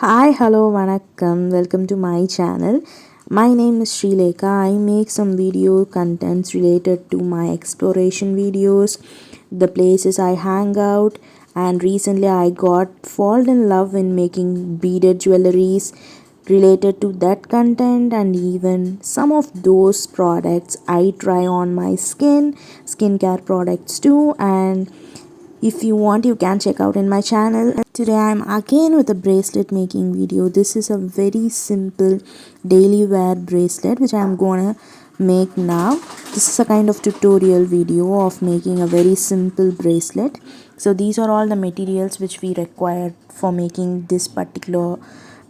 Hi, hello, vanakkam. Welcome to my channel. My name is Srileka. I make some video contents related to my exploration videos, the places I hang out, and recently I got fall in love in making beaded jewelries related to that content, and even some of those products I try on my skincare products too. And if you want, you can check out in my channel. Today I'm again with a bracelet making video. This is a very simple daily wear bracelet which I'm gonna make now. This is a kind of tutorial video of making a very simple bracelet. So these are all the materials which we require for making this particular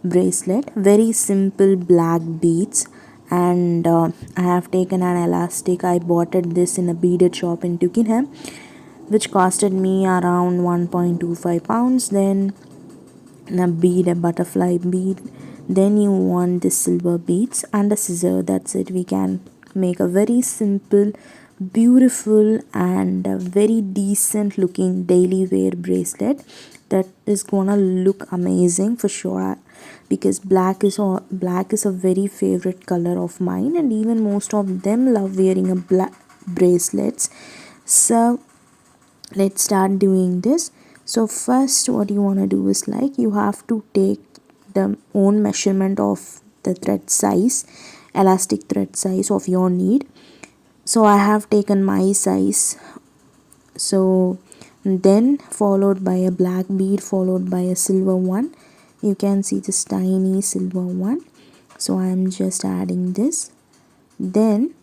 bracelet. Very simple black beads, and I have taken an elastic. I bought this in a beaded shop in Twickenham, which costed me around 1.25 pounds. Then a bead, a butterfly bead. Then you want the silver beads and a scissor. That's it. We can make a very simple, beautiful, and a very decent looking daily wear bracelet that is gonna look amazing for sure, because black is a very favorite color of mine, and even most of them love wearing a black bracelets. So let's start doing this. So first, what you want to do is, like, you have to take the own measurement of the thread size, elastic thread size of your need. So I have taken my size. So then followed by a black bead, followed by a silver one. You can see this tiny silver one. So I'm just adding this. Then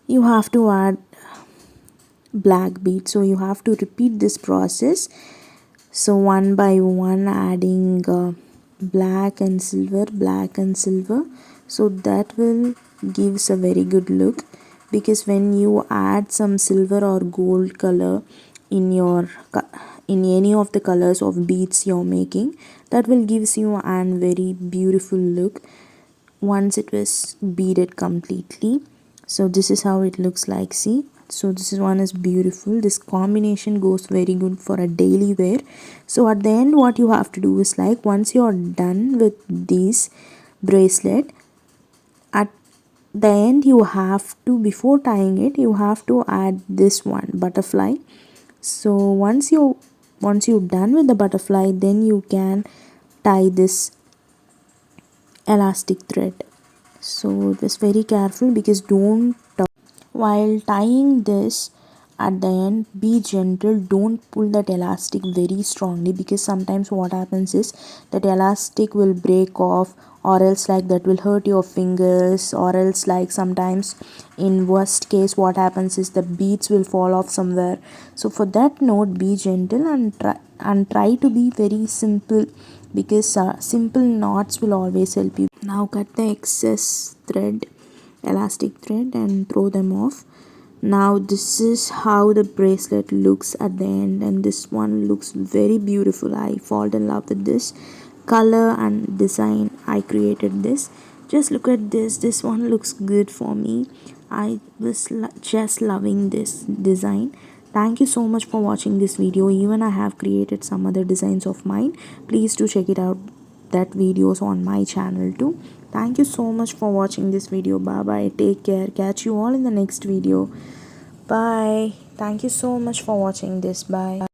you have to add black bead. So you have to repeat this process. So one by one, adding black and silver, so that will gives a very good look, because when you add some silver or gold color in your in any of the colors of beads you're making, that will gives you an very beautiful look once it was beaded completely. So this is how it looks like. See, so this is one is beautiful. This combination goes very good for a daily wear. So at the end, what you have to do is, like, once you're done with this bracelet, at the end you have to, before tying it, you have to add this one butterfly. So once you're done with the butterfly, then you can tie this elastic thread. So just very careful, because don't while tying this, at the end, be gentle. Don't pull that elastic very strongly, because sometimes what happens is that elastic will break off, or else like that will hurt your fingers, or else like sometimes in worst case what happens is the beads will fall off somewhere. So for that note, be gentle and try to be very simple, because simple knots will always help you. Now cut the excess thread, elastic thread, and throw them off. Now this is how the bracelet looks at the end, and this one looks very beautiful. I fall in love with this color and design. I created this. Just look at this one looks good for me. I was just loving this design. Thank you so much for watching this video. Even I have created some other designs of mine. Please do check it out, that videos on my channel too. Thank you so much for watching this video. Bye bye, take care, catch you all in the next video. Bye. Thank you so much for watching this. Bye.